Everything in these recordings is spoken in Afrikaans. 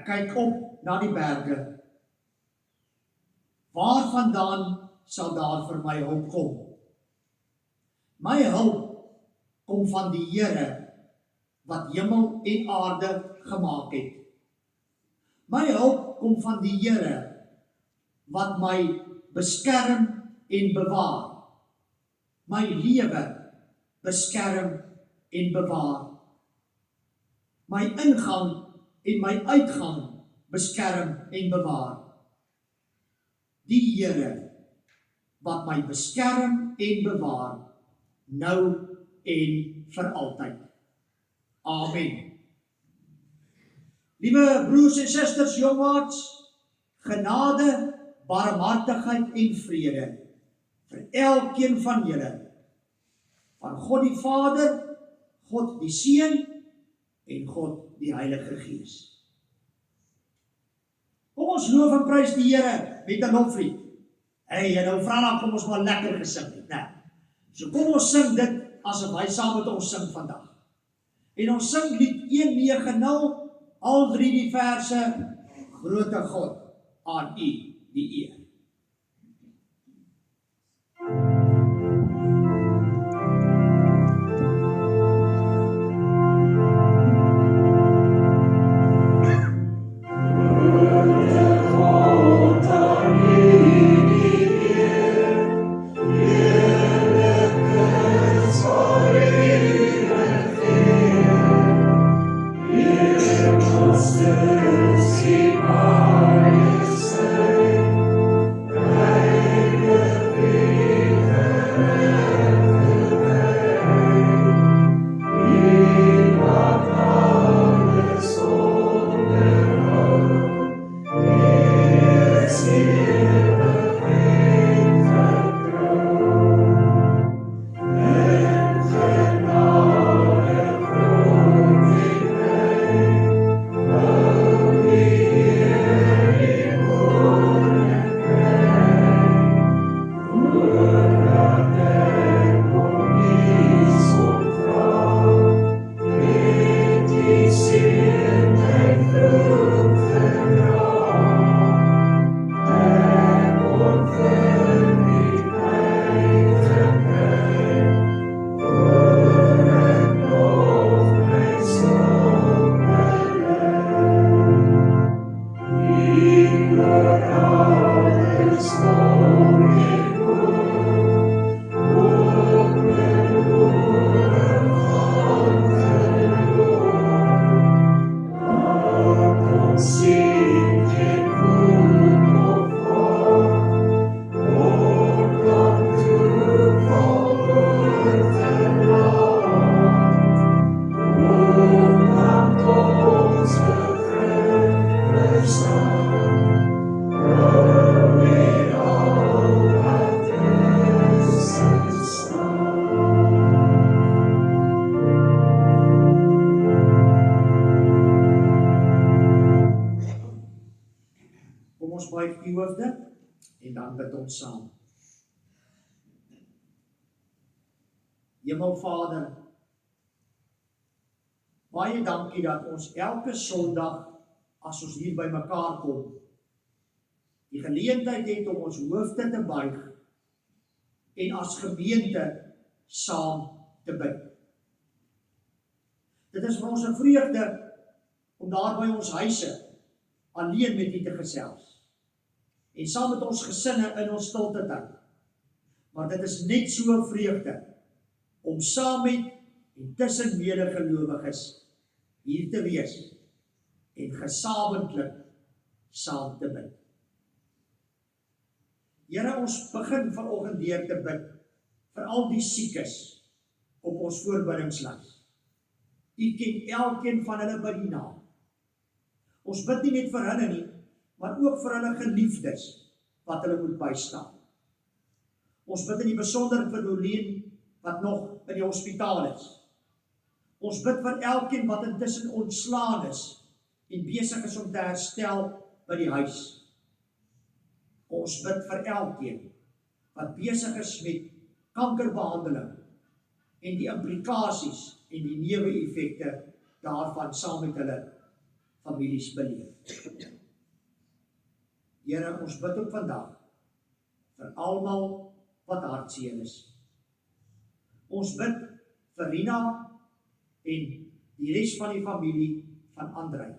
Ek kyk op na die berge. Waarvandaan sal daar vir my hulp kom? My hulp kom van die Here wat hemel en aarde gemaak het. My hulp kom van die Here wat my beskerm en bewaar. My lewe beskerm en bewaar. My ingang en my uitgang beskerm en bewaar. Die Here wat my beskerm en bewaar, nou en vir altyd. Amen. Liewe broers en susters, jongmaats, genade, barmhartigheid en vrede vir elkeen van julle, van God die Vader, God die Seun en God die Heilige Gees. Kom ons loof en prys die Here met 'n loflied. Hey, en nou vra kom ons maar lekker gesing het, né? So kom ons sing dit asof hy saam met ons sing vandag. En ons sing lied 190, al 3 die verse, Grote God, aan U die eer. Saam. Hemelvader, baie dankie dat ons elke Sondag, as ons hier by mekaar kom, die geleentheid het om ons hoofde te buig en as gemeente saam te bid. Dit is vir ons 'n vreugde om daar by ons huise alleen met U te gesels. En saam met ons gesinne in ons stilte tyd. Maar dit is net so 'n vreugde om saam met en tussen medegelowiges hier te wees en gesamentlik saam te bid. Here, ons begin vanoggend deur te bid vir al die siekes op ons voorbiddingslys. U ken elkeen van hulle by die naam. Ons bid nie net vir hulle nie, maar ook vir hulle geliefdes wat hulle moet bystaan. Ons bid in die besonder vir Nolien wat nog in die hospitaal is. Ons bid vir elkeen wat intussen ontslaan is en besig is om te herstel by die huis. Ons bid vir elkeen wat besig is met kankerbehandeling en die implikasies en die neeweffekte daarvan saam met hulle families beleef. Here, ons bid ook vandag vir almal wat hartseer is. Ons bid vir Rina en die res van die familie van Andrei.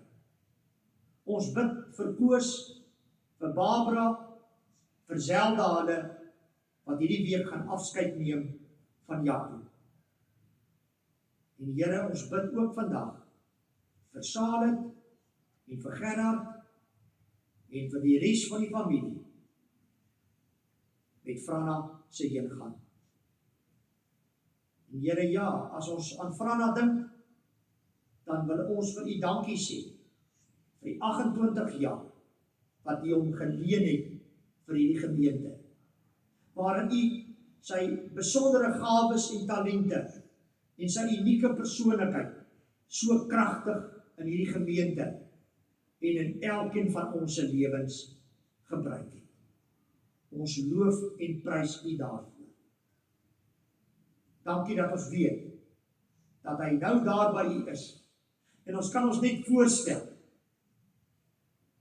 Ons bid vir Koos, vir Barbara, vir Zelda hulle, wat hierdie week gaan afskeid neem van Jacob. En Here, ons bid ook vandag vir Salet en vir Gerard en vir die res van die familie met Franna se heengaan. En Here, ja, as ons aan Franna dink, dan wil ons vir U dankie sê vir die 28 jaar wat U hom geleen het vir hierdie gemeente, waarin U sy besondere gawes en talente en sy unieke persoonlikheid so kragtig in hierdie gemeente en in elkeen van ons se lewens gebruik het. Ons loof en prys U daarvoor. Dankie dat ons weet dat hy nou daar by U is. En ons kan ons net voorstel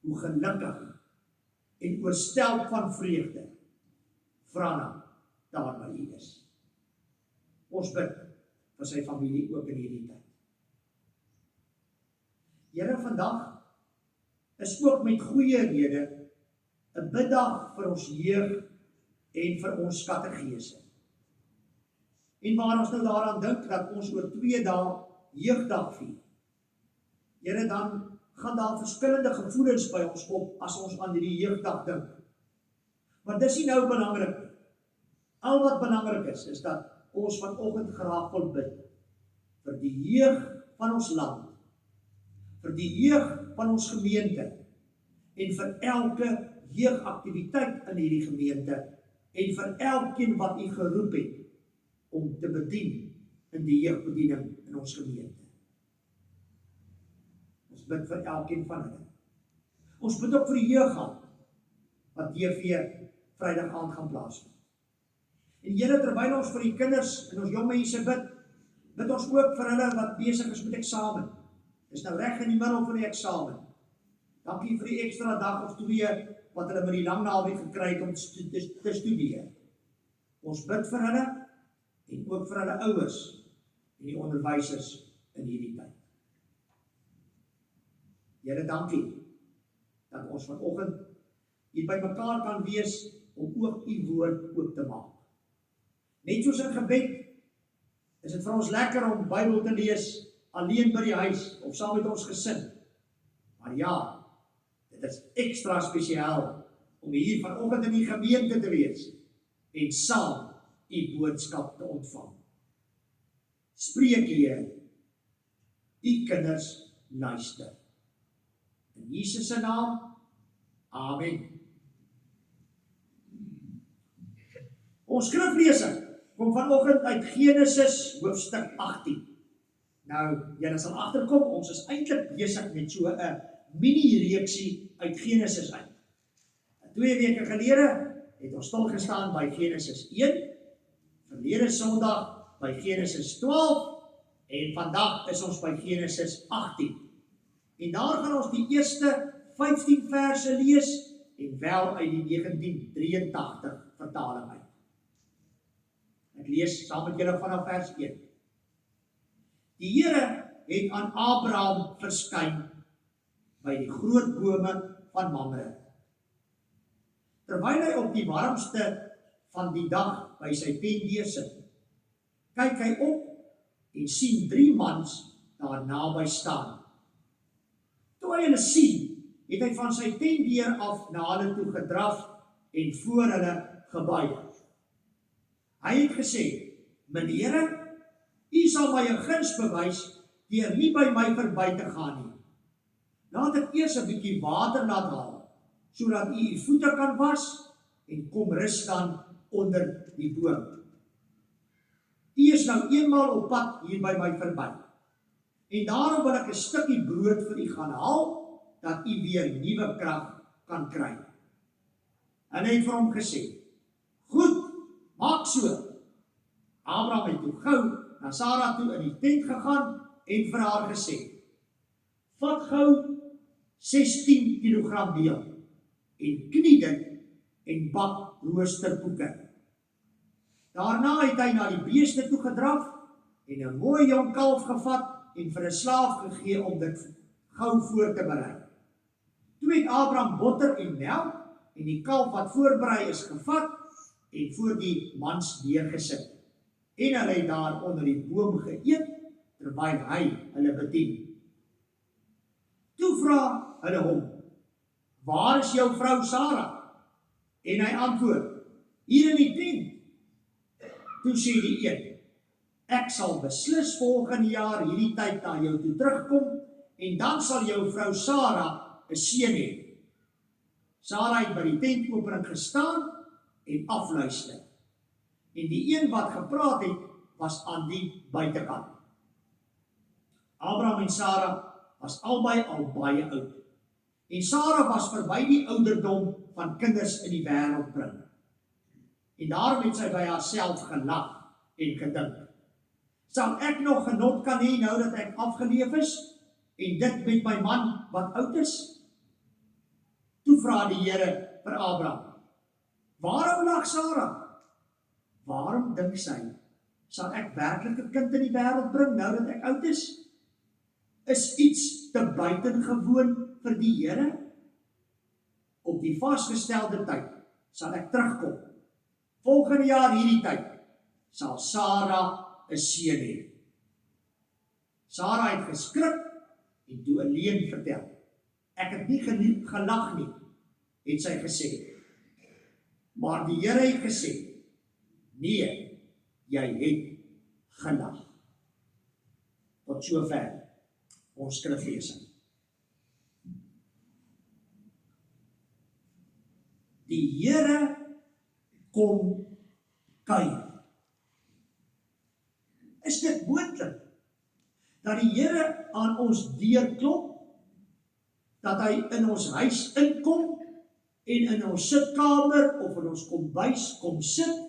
hoe gelukkig en oorstelp van vreugde Franna daar by U is. Ons bid vir sy familie ook in hierdie tyd. Here, vandag is ook met goeie rede 'n biddag vir ons jeug en vir ons kategese. En waar ons nou daaraan dink dat ons oor 2 dae jeugdag vier, Here, dan gaan daar verskillende gevoelens by ons op as ons aan hierdie jeugdag dink. Maar dis nie nou belangrik nie. Al wat belangrik is dat ons vanoggend graag wil bid vir die jeug van ons land, vir die jeug van ons gemeente en vir elke jeugaktiwiteit in hierdie gemeente en vir elkeen wat U geroep het om te bedien in die jeugbediening in ons gemeente. Ons bid vir elkeen van hulle. Ons bid ook vir die jeughand wat TV Vrydag aand gaan plaasvind. En Here, terwyl ons vir die kinders en ons jong mense bid ons ook vir hulle wat besig is met eksamen. Dis nou reg in die middel van die eksamen. Dankie vir die ekstra dag of 2 wat hulle met die lang naweek gekry het om te studeer. Ons bid vir hulle en ook vir hulle ouers en die onderwysers in hierdie tyd. Here, dankie dat ons vanoggend hier by mekaar kan wees om ook U woord oop te maak. Net soos in gebed is dit vir ons lekker om Bybel te lees alleen by die huis of saam met ons gesin. Maar ja, dit is ekstra spesiaal om hier vanoggend in die gemeente te wees en saam U boodskap te ontvang. Spreek, Heer, U kinders luister. In Jesus se naam, amen. Ons skriflesing kom vanoggend uit Genesis hoofstuk 18. Nou, julle sal agterkom, ons is eintlik besig met so 'n mini-reeksie uit Genesis uit. 2 weke gelede het ons stil gestaan by Genesis 1, verlede Sondag by Genesis 12 en vandag is ons by Genesis 18. En daar gaan ons die eerste 15 verse lees en wel uit die 1983 vertaling uit. Ek lees saam met julle vanaf vers 1. Die Here het aan Abraham verskyn by die groot bome van Mamre. Terwyl hy op die warmste van die dag by sy tent deursit, kyk hy op en sien 3 mans daar naby staan. Toe hy hulle sien, het hy van sy tentdeur af na hulle toe gedraf en voor hulle gebuig. Hy het gesê, meneere, U sal my 'n guns bewys deur nie by my verby te gaan nie. Laat ek eers 'n bietjie water laat haal, sodat U voete kan was en kom rus dan onder die boom. U is nou eenmaal op pad hier by my verby. En daarom wil ek 'n stukkie brood vir U gaan haal, dat U weer nuwe krag kan kry. En hy het vir hom gesê, goed, maak so. Abraham het toe gou na Sara toe in die tent gegaan en vir haar gesê, vat gou 16 kilogram meel en knie dit en bak roosterkoeke. Daarna het hy na die beeste toe gedraf en 'n mooi jong kalf gevat en vir 'n slaaf gegee om dit gou voor te berei. Toe het Abraham botter en melk en die kalf wat voorberei is gevat en voor die mans neergesit. En hulle het daar onder die boom geëet terwyl hy hulle bedien. Toe vra hulle hom: "Waar is jou vrou Sara?" En hy antwoord: "Hier in die tent." Toe sê die een: "Ek sal beslis volgende jaar hierdie tyd na jou toe terugkom en dan sal jou vrou Sara 'n seun hê." Sara het by die tentopening gestaan en afluister. En die een wat gepraat het, was aan die buitekant. Abraham en Sara was albei al baie oud. En Sara was verby die ouderdom van kinders in die wêreld bring. En daarom het sy by haarself gelag en gedink: "Sal ek nog genot kan hê nou dat ek afgeleef is en dit met my man wat oud is?" Toe vra die Here vir Abraham: "Waarom lag Sara? Waarom dink sy, sal ek werklik 'n kind in die wêreld bring nou dat ek oud is? Is iets te buitengewoon vir die Here? Op die vasgestelde tyd sal ek terugkom. Volgende jaar hierdie tyd sal Sara 'n seun hê." Sara het geskrik en toe 'n leuen vertel. "Ek het nie gelag nie," het sy gesê. Maar die Here het gesê: "Nee, jy het gelag." Tot sover ons skriflesing. Die Here kom kuier. Is dit moontlik dat die Here aan ons deur klop, dat hy in ons huis inkom en in ons sitkamer of in ons kombuis kom sit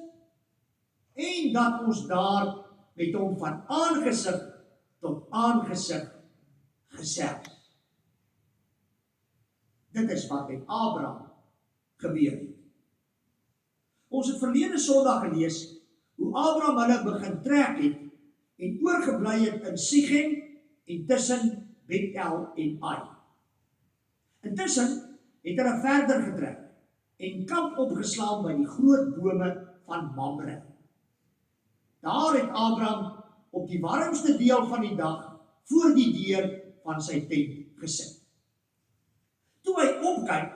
en dat ons daar met hom van aangesig tot aangesig gesels? Dit is wat met Abraham gebeur het. Ons het verlede Sondag gelees hoe Abraham hulle begin trek het en oorgebly het in Sichem en tussen Bethel en Ai. Intussen het hulle verder getrek en kamp opgeslaan by die groot bome van Mamre. Daar het Abraham op die warmste deel van die dag voor die deur van sy tent gesit. Toe hy opkyk,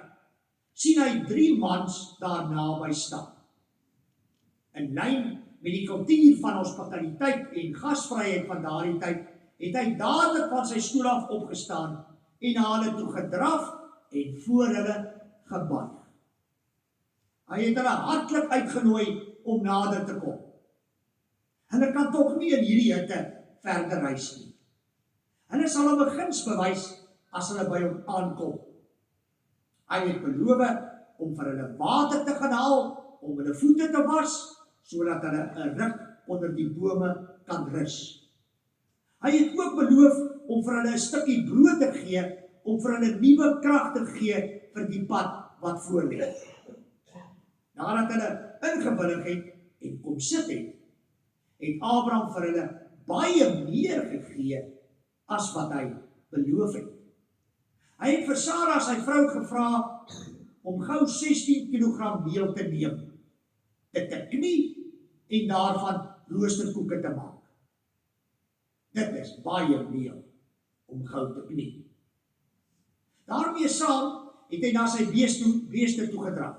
sien hy 3 mans daar naby staan. In lyn met die kultuur van hospitaliteit en gasvryheid van daardie tyd, het hy dadelik van sy stoel af opgestaan en na hulle toe gedraf en voor hulle gebuig. Hy het hulle hartlik uitgenooi om nader te kom. Hulle kan tog nie in hierdie hitte verder reis nie. Hulle sal hom 'n guns bewys as hulle by hom aankom. Hy het beloof om vir hulle water te gaan haal, om hulle voete te was, sodat hulle 'n ruk onder die bome kan rus. Hy het ook beloof om vir hulle 'n stukkie brood te gee, om vir hulle nuwe krag te gee vir die pad wat voor lê. Nadat hulle ingewillig het en kom sit het Abraham vir hulle baie meer gegee as wat hy beloof het. Hy het vir Sara sy vrou gevra om gou 16 kilogram meel te neem, dit te knie en daarvan roosterkoeke te maak. Dit is baie meel om gou te knie. Daarmee saam het hy na sy beeste toe gedraf,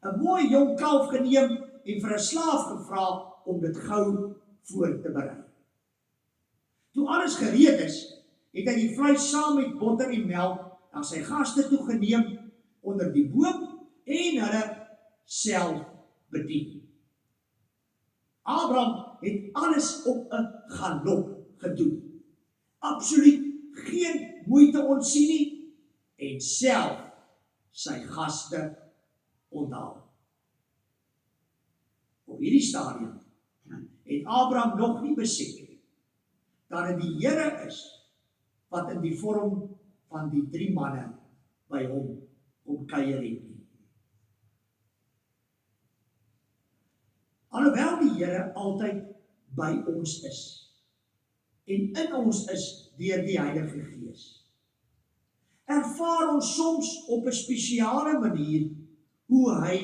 'n mooi jong kalf geneem en vir 'n slaaf gevra om dit gou voor te berei. Toe alles gereed is, het hy die vleis saam met botter en melk na sy gaste toe geneem onder die boom en hulle self bedien. Abraham het alles op 'n galop gedoen. Absoluut geen moeite ontsien nie en self sy gaste onthaal. Op hierdie stadium het Abraham nog nie besef dat dit die Here is wat in die vorm van die 3 manne by hom kom kuier het nie. Alhoewel die Here altyd by ons is, en in ons is deur die Heilige Gees, ervaar ons soms op 'n spesiale manier hoe hy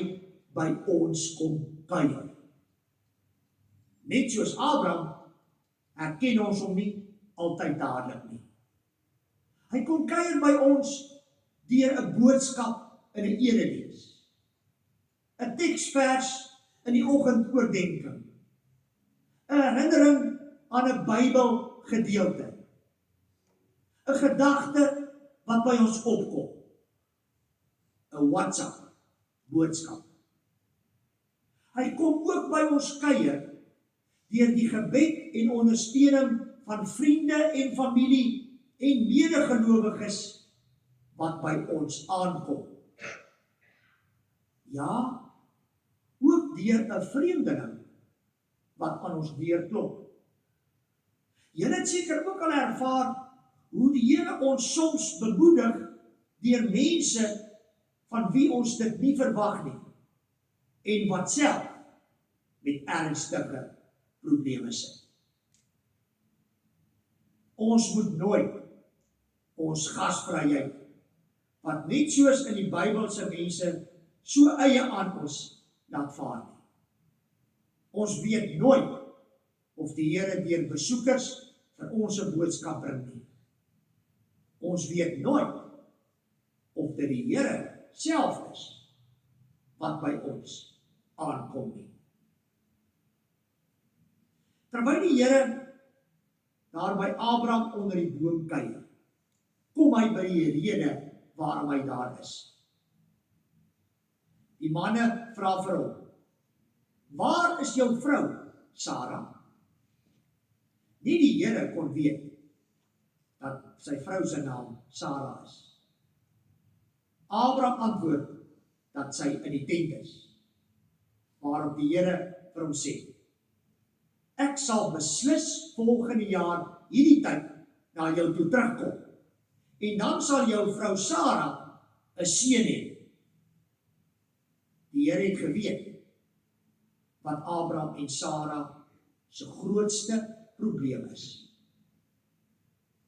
by ons kom kuier. Net soos Abraham herken ons hom nie altyd dadelik nie. Hy kom kuier by ons deur 'n boodskap in 'n erediens, 'n teksvers in die oggendoordenkings, 'n herinnering aan 'n Bybelgedeelte, 'n gedagte wat by ons opkom, 'n WhatsApp boodskap. Hy kom ook by ons kuier deur die gebed en ondersteuning van vriende en familie en medegelowiges wat by ons aankom. Ja, ook deur 'n vreemdeling wat aan ons deur klop. Julle het seker ook al ervaar hoe die Here ons soms bemoedig deur mense van wie ons dit nie verwag nie en wat self met ernstige probleme sit. Ons moet nooit ons gasvryheid, wat net soos in die Bybelse mense so eie aan ons laat vaar nie. Ons weet nooit of die Here deur besoekers vir ons 'n boodskap bring nie. Ons weet nooit of dit die Here self is wat by ons aankom nie. Terwyl die Here daar by Abraham onder die boom kuier, kom hy by die rede waarom hy daar is. Die manne vra vir hom, waar is jou vrou, Sara? Nie die Here kon weet dat sy vrou se naam Sara is. Abraham antwoord dat sy in die tent is, waarop die Here vir hom sê, ek sal beslis volgende jaar hierdie tyd na jou toe terugkom, en dan sal jou vrou Sara 'n seun hê. Die Here het geweet wat Abraham en Sara se grootste probleem is.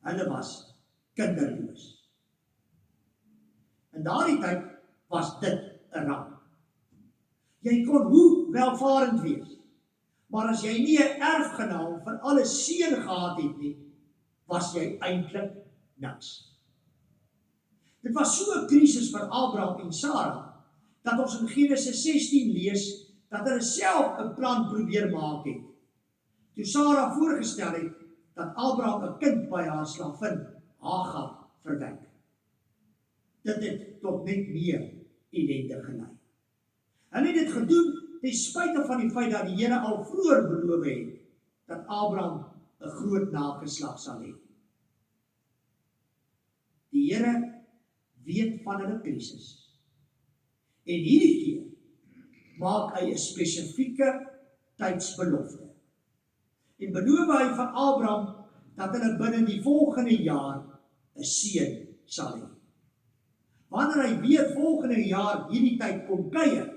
Hulle was kinderloos. In daardie tyd was dit 'n ramp. Jy kon hoe welvarend wees, maar as jy nie 'n erfgenaam vir alle seën gehad het nie, was jy eintlik niks. Dit was so 'n krisis vir Abraham en Sara, dat ons in Genesis 16 lees, dat hulle self 'n plan probeer maak het. Toe Sara voorgestel het, dat Abraham 'n kind by haar slavin, Hagar, verwek. Dit het tot net meer ellende gelei. Hulle het dit gedoen, ten spyte van die feit dat die Here al vroeër beloof het, dat Abraham 'n groot nageslag sal hê. Die Here weet van hulle krisis. En hierdie keer maak hy 'n spesifieke tydsbelofte. En beloof hy vir Abraham dat hulle binne die volgende jaar 'n seun sal hê. Wanneer hy weer volgende jaar hierdie tyd kom kuier,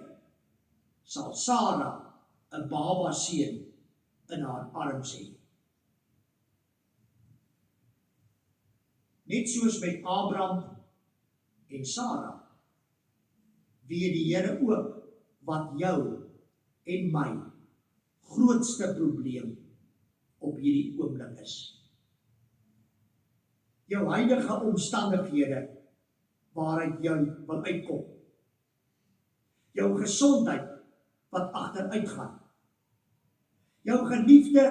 sal Sara 'n baba seun in haar arms hê. Net soos met Abraham en Sara, weet die Here ook wat jou en my grootste probleem op hierdie oomblik is. Jou huidige omstandighede waaruit jy wil uitkom. Jou gesondheid wat agteruit gaan. Jou geliefde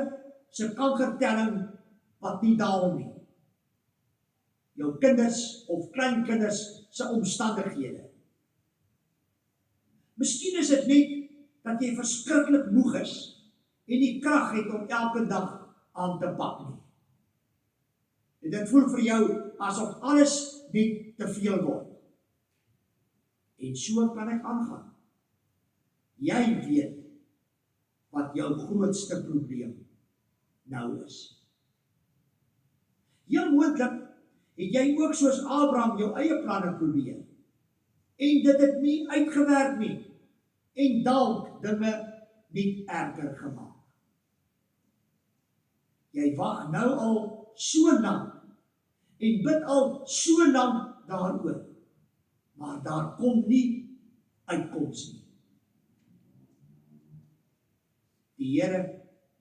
se kankertelling wat nie daal nie. Jou kinders of kleinkinders se omstandighede. Miskien is dit net dat jy verskriklik moeg is en nie krag het om elke dag aan te pak nie. En dit voel vir jou asof alles net te veel word. En so kan ek aangaan. Jy weet wat jou grootste probleem nou is. Heel moontlik Het jy ook soos Abraham jou eie planne probeer? En dit het nie uitgewerk nie. En dalk dinge nie erger gemaak. Jy wag nou al so lank en bid al so lank daaroor, maar daar kom nie uitkoms nie. Die Here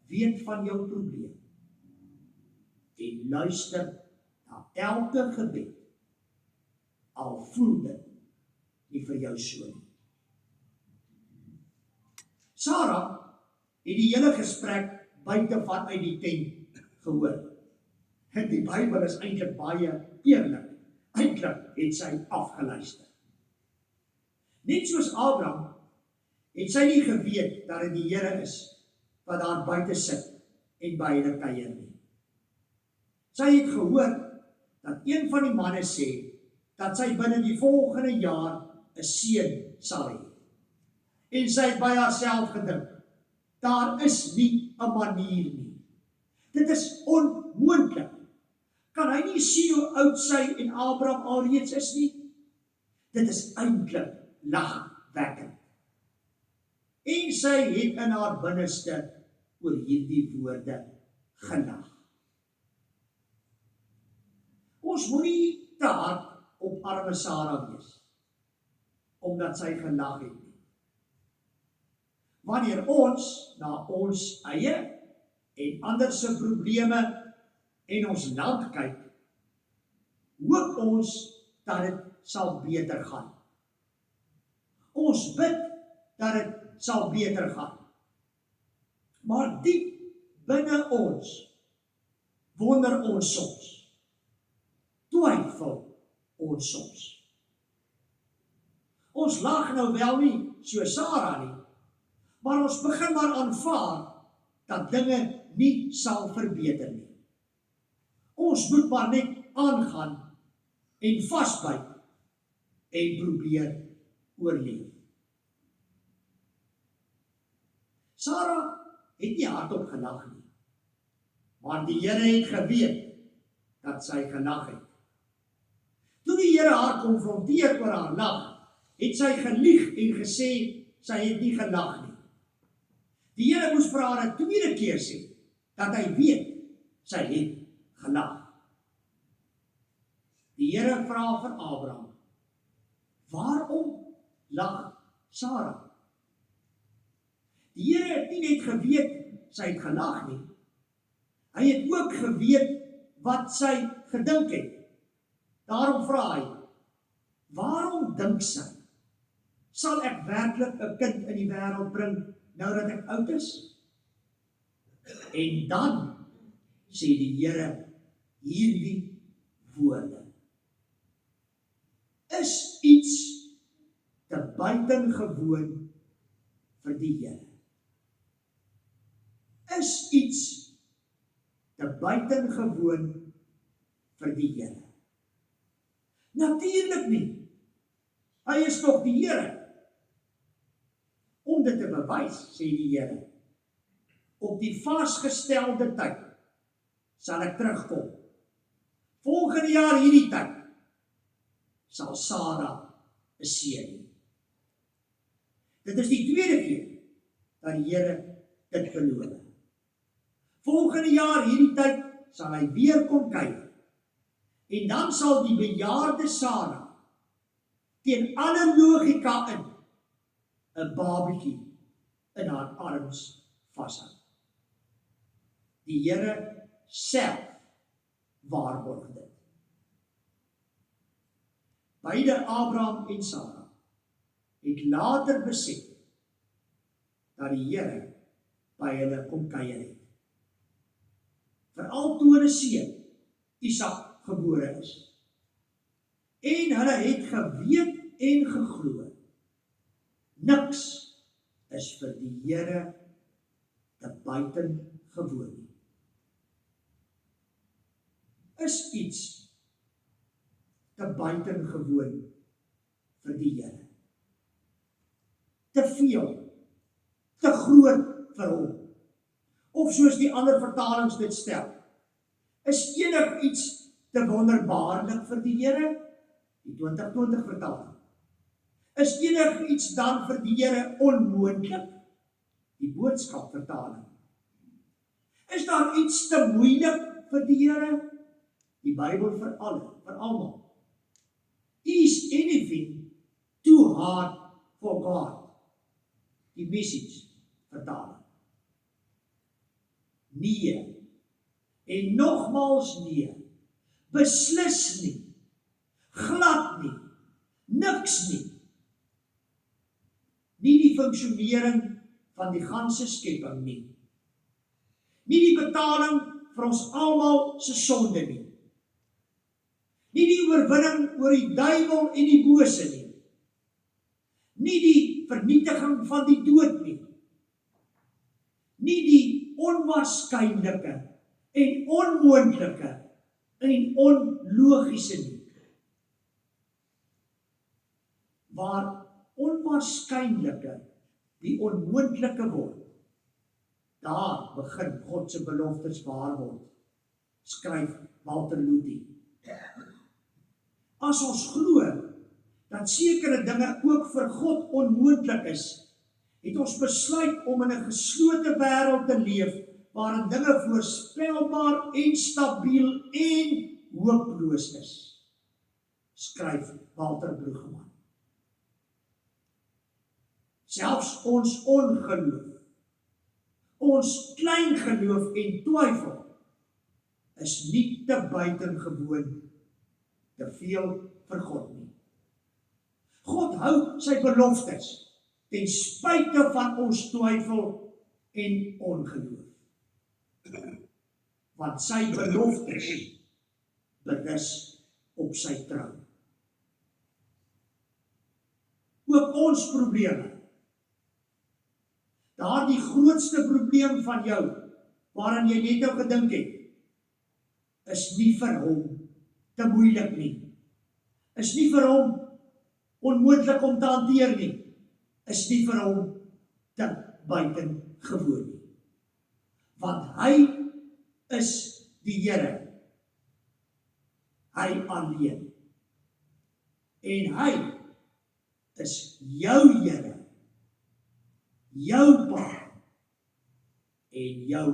weet van jou probleem en luister na elke gebed, al voel dit nie vir jou so nie. Sarah het die hele gesprek buite vanuit die tent gehoor. En die Bybel is eintlik baie eerlik. Eintlik het sy afgeluister. Net soos Abraham het sy nie geweet dat dit die Here is wat daar buite sit en by hulle kuier nie. Sy het gehoor dat een van die manne sê dat sy binne die volgende jaar 'n seun sal hê. En sy het by haarself gedink, daar is nie 'n manier nie. Dit is onmoontlik. Kan hy nie sien hoe oud sy en Abraham alreeds is nie? Dit is eintlik lagwekkend. En sy het in haar binneste oor hierdie woorde gelag. Ons moenie te hard op arme Sarah wees, omdat sy gelag het nie. Wanneer ons na ons eie en ander se probleme en ons land kyk, hoop ons dat dit sal beter gaan. Ons bid dat dit sal beter gaan. Maar diep binne ons wonder ons soms, twyfel ons soms. Ons lag nou wel nie so Sarah nie, maar ons begin maar aanvaar dat dinge nie sal verbeter nie. Ons moet maar net aangaan en vasbyt en probeer oorleef. Sarah het nie hardop gelag nie, maar die Here het geweet dat sy gelag het. Toe die Here haar konfronteer oor haar lag, het sy gelieg en gesê sy het nie gelag nie. Die Here moes vir haar 'n tweede keer sê dat hy weet sy het gelag. Die Here vra vir Abraham, waarom lag Sarah? Die Here het nie net geweet sy het gelag nie, hy het ook geweet wat sy gedink het. Daarom vra hy, waarom dink sy, sal ek werklik 'n kind in die wêreld bring nou dat ek oud is? En dan sê die Here hierdie woorde, is iets te buitengewoon vir die Here. Is iets te buitengewoon vir die Here. Natuurlik nie. Hy is tog die Here. Om dit te bewys, sê die Here, op die vasgestelde tyd sal ek terugkom. Volgende jaar hierdie tyd sal Sarah 'n seun hê. Dit is die tweede keer dat die Here dit beloof. Volgende jaar hierdie tyd sal hy weer kom kuier. En dan sal die bejaarde Sarah teen alle logika in 'n babatjie in haar arms vashou. Die Here self waarborg dit. Beide Abraham en Sarah het later besef dat die Here by hulle kom kuier het. Veral toe hulle seun Isak gebore is. En hulle het geweet en geglo, niks is vir die Here te buitengewoon nie. Is iets te buitengewoon vir die Here. Te veel, te groot vir hom. Of soos die ander vertalings dit stel, is enig iets te wonderbaarlik vir die Here? Die 2020 vertaling. Is enig iets dan vir die Here onmoontlik? Die Boodskap vertaling. Is daar iets te moeilik vir die Here? Die Bybel vir almal. Is anything too hard for God? Die Message vertaling. Nee. En nogmaals nee. Beslis nie. Glad nie. Niks nie. Nie die funksionering van die ganse skepping nie. Nie die betaling vir ons almal se sonde nie. Nie die oorwinning oor die duiwel en die bose nie. Nie die vernietiging van die dood nie. Nie die onwaarskynlike en onmoontlike en onlogiese nie. Waar onwaarskynlike die onmoontlike word, daar begin God se beloftes waar word, skryf Walter Luthi. As ons glo dat sekere dinge ook vir God onmoontlik is, het ons besluit om in 'n geslote wêreld te leef, waarin dinge voorspelbaar en stabiel en hooploos is, skryf Walter Brueggemann. Selfs ons ongeloof, ons klein geloof en twyfel, is nie te buitengewoon te veel vir God nie. God hou sy beloftes, ten spyte van ons twyfel en ongeloof. Want sy beloftes berus op sy trou. Ook ons probleme, daardie grootste probleem van jou, waaraan jy net nou gedink het, is nie vir hom te moeilik nie. Is nie vir hom onmoontlik om te hanteer nie. Is nie vir hom te buitengewoon nie. Want hy is die Here. Hy alleen. En hy is jou Here, jou Pa en jou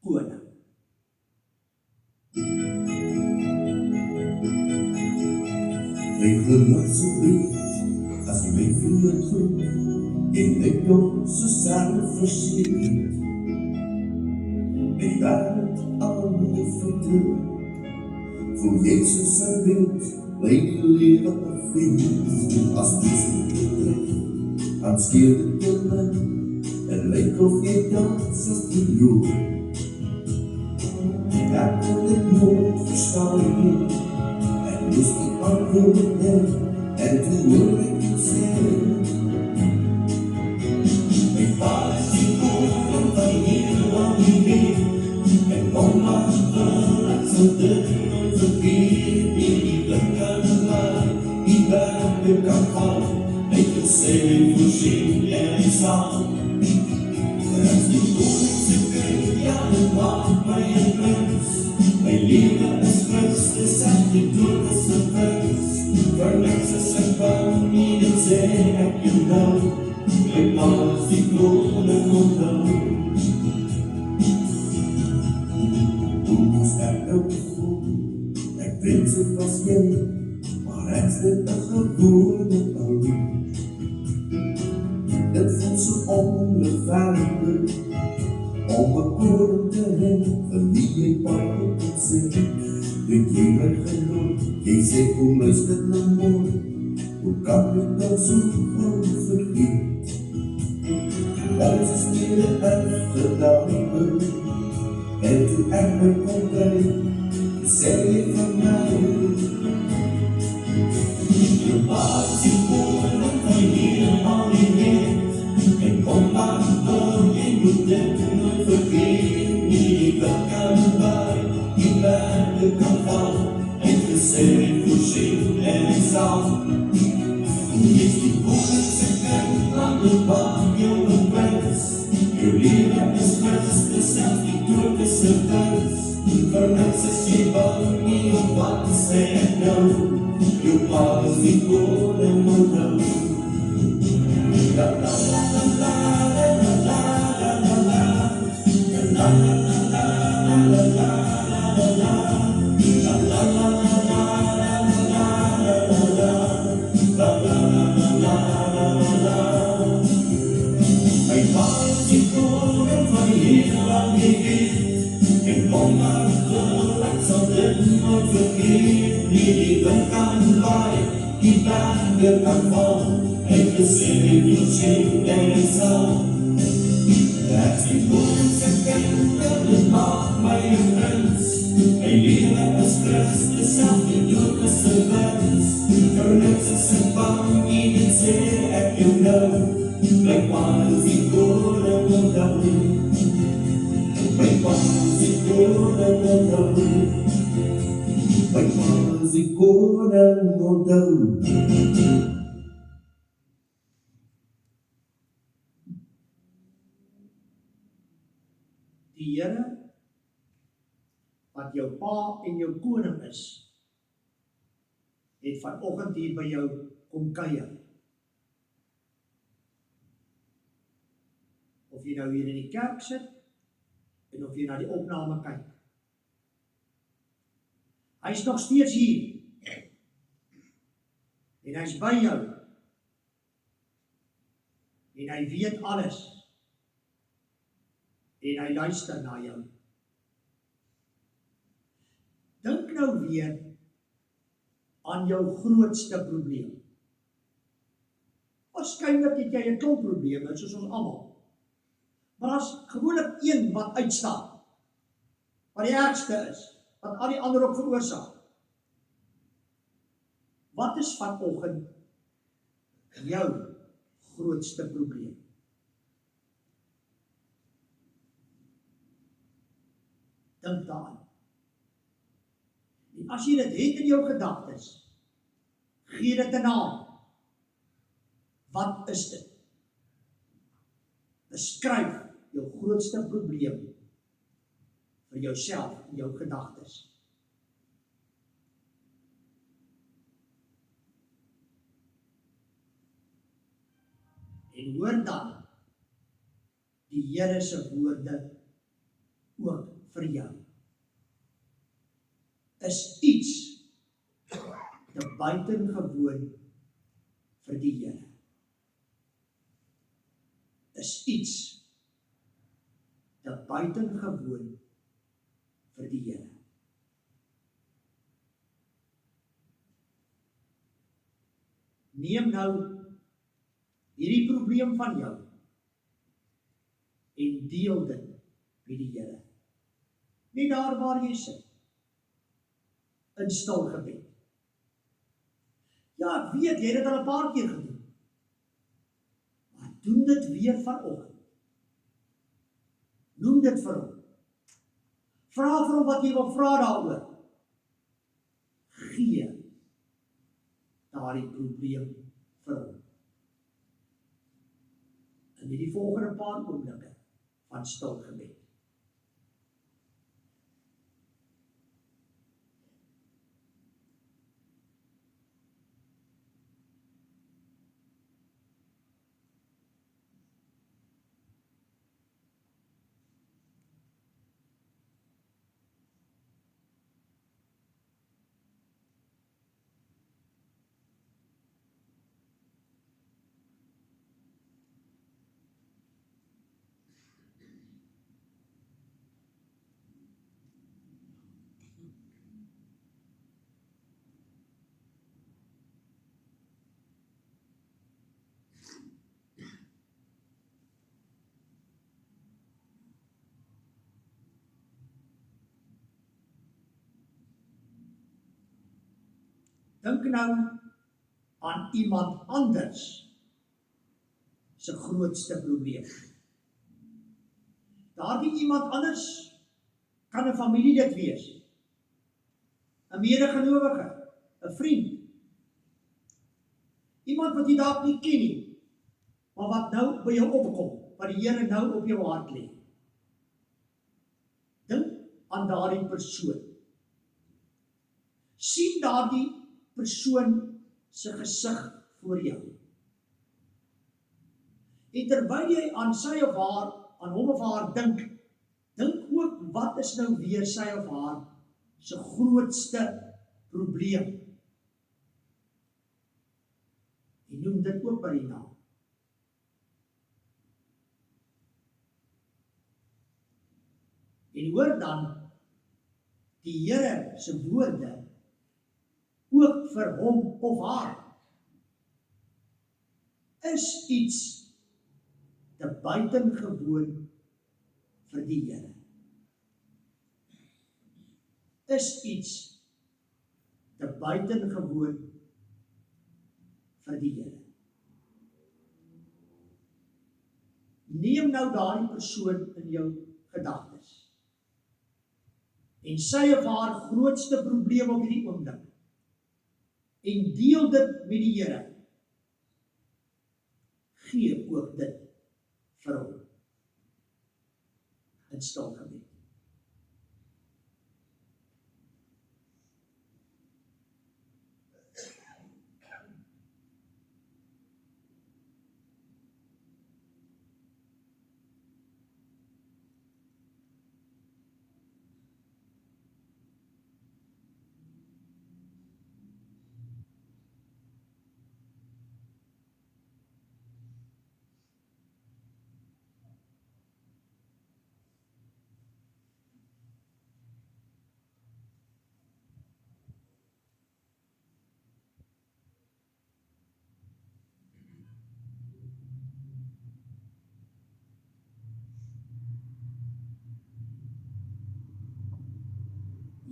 Koning. Jy geloof so breed, as jy my vrienden groet, en ek nog so self verseker. My wêreld aan jou voete, voel jy soos 'n wind, my lewe bevriend. As jy so terug, dan skeer dit jou my, en lyk of jy dans as die loop. Ek kon dit nooit verstaan nie, en moes die antwoord hê, en toe hoor ek jou sê, my vader is die koning van die hemel aan die wereld, en onmaak wil ek sal dit nooit vergeet nie, die blik aan my, die berge kan val, ek wil sê, voorsien en die sal, en as die koning se kind, ja, dit maak my een mens, my lewe is Christus, en die dood is 'n wens, vir niks is ek bang nie, dit sê ek jou nou, my pa is die koning onthou. Hoe moes ek nou gevoel, ek wens het was jy, maar ek is dit 'n gewone ou. Dit voel so onregverdig, om 'n koning te hê, vir wie jy baie kon sê. Weet jy my geloof, jy sê kom luister na mooi, hoe kan jy nou so gauw vergeet? Ons is nie die echte dame, en toe ek my kon kry, sê jy van my. Jou pa is die koning van helemaal die wereld, en kom maar door, jy moet dit nooit vergeet, nie die blik aan my, die berge kan val, en gesê voorsien en ek sal. Jy is die koning se kind, aan die baan jou een wens, jou lewe is Christus, self die dood is 'n wens, vir niks is jy bang nie, of wat sê ek nou? Jou pa is die koning onthou. La la la la la la la la la la la la la la Het gesê jy sien en sal. Dat die woordse kinderen, dit maak my een prins. My lewe is Christus, self die dood is een wens. Vir niks is ek bang, nie dit sê ek jou nou. My pa is die koning onthou. My pa is die koning onthou. My pa is die koning onthou. Die Here, wat jou pa en jou koning is, het vanoggend hier by jou kom kuier. Of jy nou hier in die kerk sit, en of jy na die opname kyk. Hy is nog steeds hier. En hy is by jou. En hy weet alles. En hy luister na jou. Dink nou weer aan jou grootste probleem. Waarskynlik het jy 'n klomp probleme, soos ons almal. Maar daar's gewoonlik een wat uitstaan, wat die ergste is, wat al die ander ook veroorsaak. Wat is vanoggend jou grootste probleem? Dink daaraan. En as jy dit het in jou gedagtes, gee dit 'n naam. Wat is dit? Beskryf jou grootste probleem vir jouself en jou gedagtes. En hoor dan die Here se woorde ook vir jou. Is iets te buitengewoon vir die Here. Is iets te buitengewoon vir die Here. Neem nou hierdie probleem van jou en deel dit met die Here. Net daar waar jy sit. In stil gebed. Ja, ek weet, jy het dit al 'n paar keer gedoen. Maar doen dit weer vanoggend. Noem dit vir hom. Vra vir hom wat jy wil vra daaroor. Gee daardie probleem vir hom. In die volgende paar oomblikke van stil gebed. Dink nou aan iemand anders se grootste probleem. Daardie iemand anders kan 'n familielid wees, 'n medegelowige, 'n vriend, iemand wat jy dalk nie ken nie, maar wat nou by jou opkom, wat die Here nou op jou hart lê. Dink aan daardie persoon. Sien daardie persoon se gesig voor jou. En terwyl jy aan sy of haar, aan hom of haar dink ook wat is nou weer sy of haar se grootste probleem. En noem dit ook by die naam. En hoor dan die Here se woorde ook vir hom of haar. Is iets te buitengewoon vir die Here. Is iets te buitengewoon vir die Here. Neem nou daardie persoon in jou gedagtes. En sy of haar grootste probleem op hierdie oomblik. En deel dit met die Here. Gee ook dit vir hom. In stil gebed.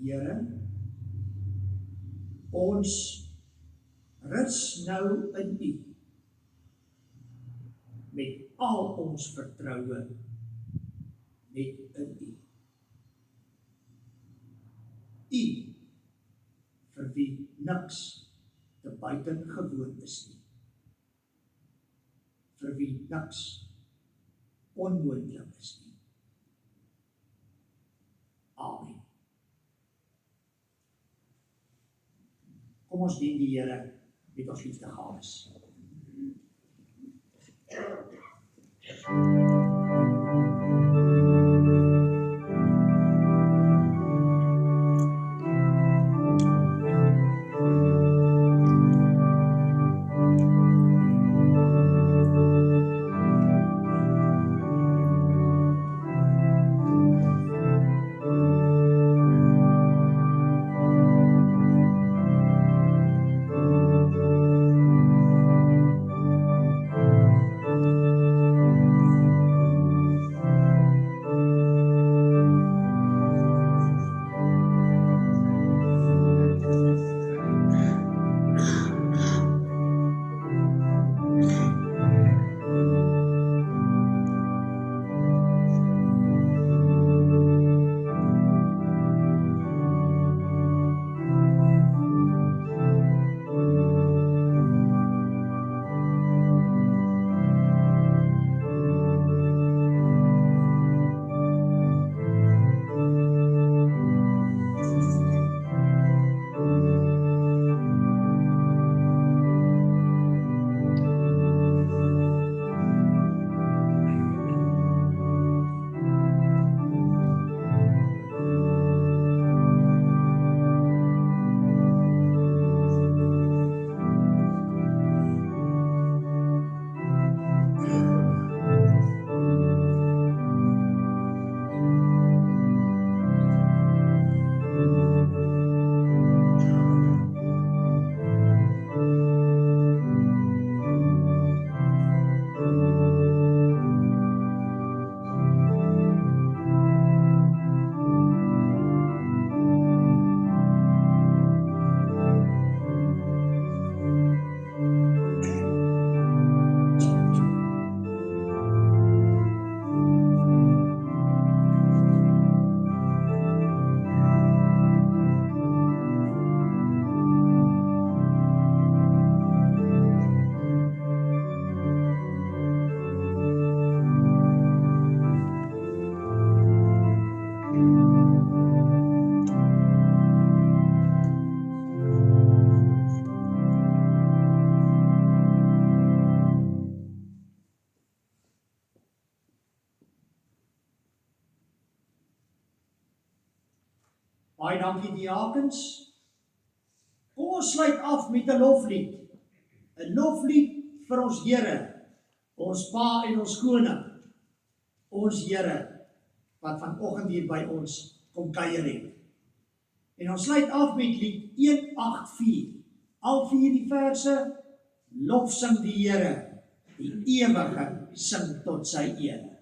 Here, ons rus nou in U, met al ons vertroue net in U. U, vir wie niks te buitengewoon is nie, vir wie niks onmoontlik is nie. Amen. Kom ons dien die Here met ons liefdegawes. Baie dankie diakens. Kom ons sluit af met 'n loflied. 'n Loflied vir ons Here, ons Pa en ons Koning, ons Here, wat vanoggend hier by ons kom kuier het. En ons sluit af met lied 184. Al 4 die verse, lof sing die Here, die ewige sing tot sy ere.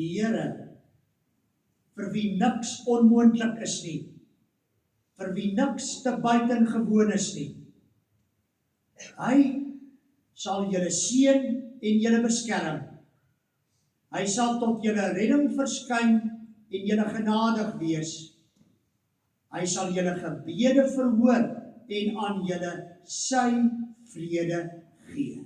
Die Here, vir wie niks onmoontlik is nie, vir wie niks te buitengewoon is nie. Hy sal julle seën en julle beskerm. Hy sal tot julle redding verskyn en julle genadig wees. Hy sal julle gebede verhoor en aan julle sy vrede gee.